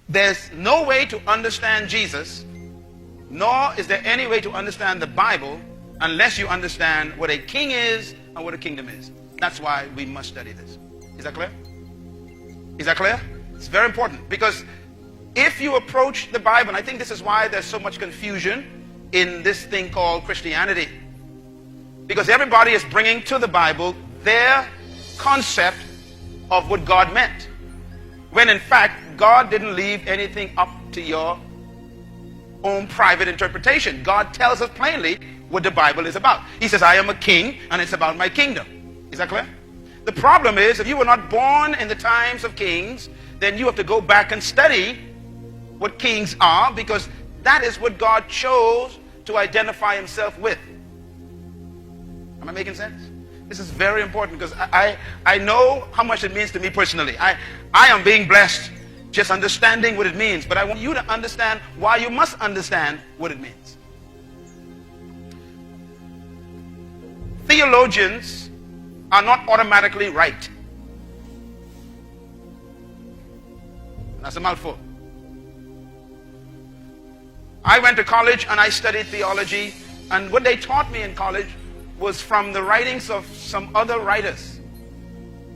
There's no way to understand Jesus, nor is there any way to understand the Bible unless you understand what a king is and what a kingdom is. That's why we must study this. Is that clear? Is that clear? It's very important, because if you approach the Bible, and I think this is why there's so much confusion in this thing called Christianity, because everybody is bringing to the Bible their concept of what God meant, when in fact God didn't leave anything up to your own private interpretation. God tells us plainly what the Bible is about. He says, I am a king and it's about my kingdom. Is that clear? The problem is, if you were not born in the times of kings, then you have to go back and study what kings are, because that is what God chose to identify himself with. Am I making sense? This is very important, because I know how much it means to me personally. I am being blessed just understanding what it means, but I want you to understand why you must understand what it means. Theologians are not automatically right. That's a mouthful. I went to college and I studied theology, and what they taught me in college was from the writings of some other writers,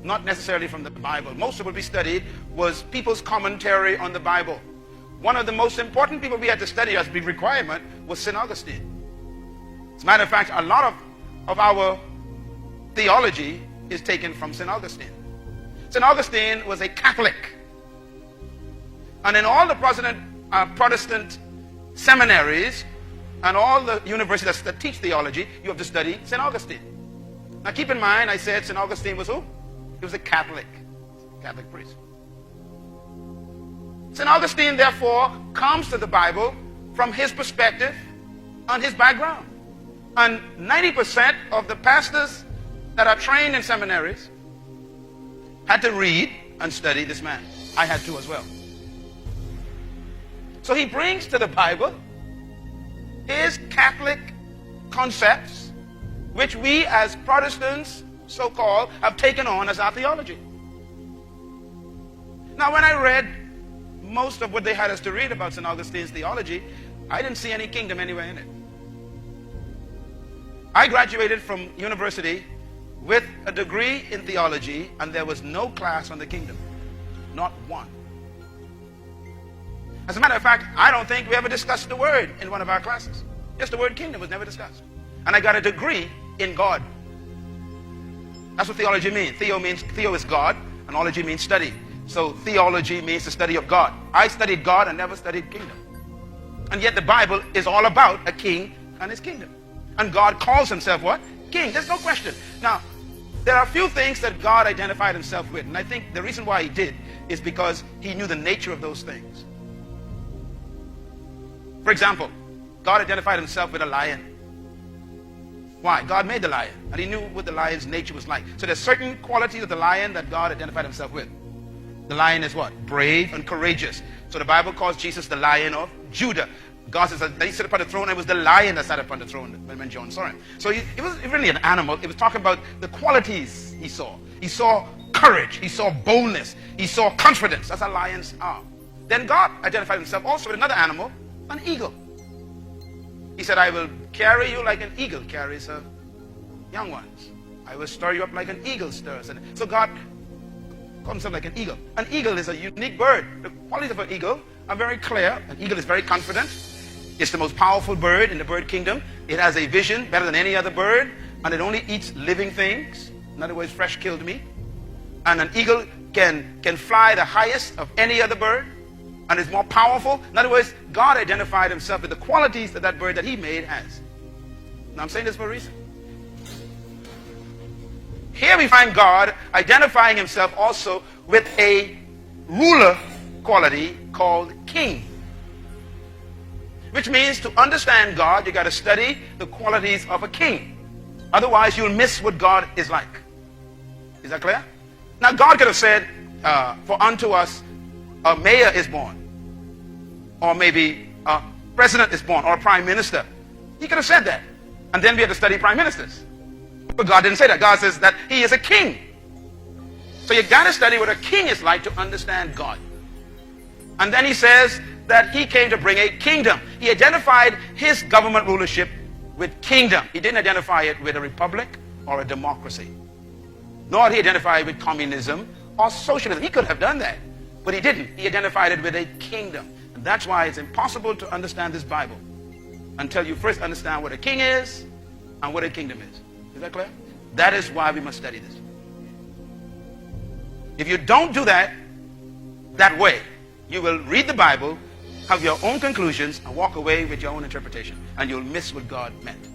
not necessarily from the Bible. Most of what we studied was people's commentary on the Bible. One of the most important people we had to study as a big requirement was St. Augustine. As a matter of fact, a lot of our theology is taken from St. Augustine. St. Augustine was a Catholic. And in all the Protestant seminaries and all the universities that teach theology, you have to study St. Augustine. Now keep in mind, I said St. Augustine was who? He was a Catholic priest. St. Augustine, therefore, comes to the Bible from his perspective and his background. And 90% of the pastors that are trained in seminaries had to read and study this man. I had to as well. So he brings to the Bible his Catholic concepts, which we as Protestants, so-called, have taken on as our theology. Now, when I read most of what they had us to read about St. Augustine's theology, I didn't see any kingdom anywhere in it. I graduated from university with a degree in theology, and there was no class on the kingdom. Not one. As a matter of fact, I don't think we ever discussed the word in one of our classes. Just the word kingdom was never discussed. And I got a degree in God. That's what theology means. Theo is God, and ology means study. So theology means the study of God. I studied God and never studied kingdom. And yet the Bible is all about a king and his kingdom. And God calls himself what? King. There's no question. Now, there are a few things that God identified himself with. And I think the reason why he did is because he knew the nature of those things. For example, God identified himself with a lion. Why? God made the lion, and he knew what the lion's nature was like. So there's certain qualities of the lion that God identified himself with. The lion is what? Brave and courageous. So the Bible calls Jesus the Lion of Judah. God says that he sat upon the throne, and it was the lion that sat upon the throne when John saw him. So it was really an animal. It was talking about the qualities he saw. He saw courage. He saw boldness. He saw confidence. That's how lions are. Then God identified himself also with another animal, an eagle. He said, I will carry you like an eagle carries her young ones. I will stir you up like an eagle stirs. And so God called himself like an eagle. An eagle is a unique bird. The qualities of an eagle are very clear. An eagle is very confident. It's the most powerful bird in the bird kingdom. It has a vision better than any other bird, and it only eats living things. In other words, fresh killed meat. And an eagle can fly the highest of any other bird, and is more powerful. In other words, God identified himself with the qualities that bird that he made has. Now I'm saying this for a reason. Here we find God identifying himself also with a ruler quality called king. Which means to understand God, you got to study the qualities of a king. Otherwise, you'll miss what God is like. Is that clear? Now, God could have said, for unto us a mayor is born. Or maybe a president is born, or a prime minister. He could have said that. And then we had to study prime ministers. But God didn't say that. God says that he is a king. So you got to study what a king is like to understand God. And then he says that he came to bring a kingdom. He identified his government rulership with kingdom. He didn't identify it with a republic or a democracy. Nor did he identify it with communism or socialism. He could have done that, but he didn't. He identified it with a kingdom. And that's why it's impossible to understand this Bible until you first understand what a king is and what a kingdom is. Is that clear? That is why we must study this. If you don't do that way, you will read the Bible, have your own conclusions, and walk away with your own interpretation. And you'll miss what God meant.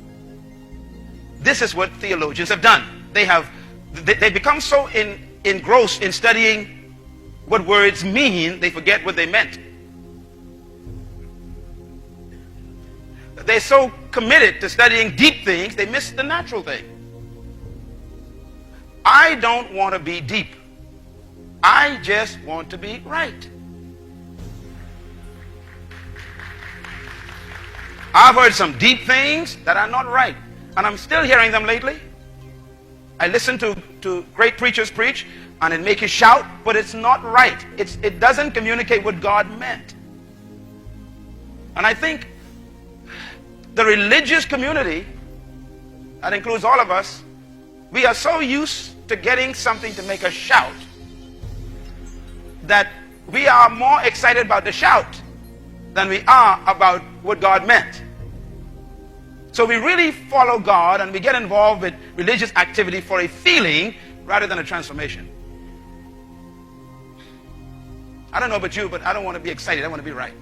This is what theologians have done. They become so engrossed in studying what words mean, they forget what they meant. They're so committed to studying deep things, they miss the natural thing. I don't want to be deep. I just want to be right. I've heard some deep things that are not right, and I'm still hearing them lately. I listen to great preachers preach, and it makes you shout, but it's not right. It doesn't communicate what God meant. And I think the religious community, that includes all of us, we are so used to getting something to make us shout that we are more excited about the shout than we are about what God meant. So we really follow God and we get involved with religious activity for a feeling rather than a transformation. I don't know about you, but I don't want to be excited. I want to be right.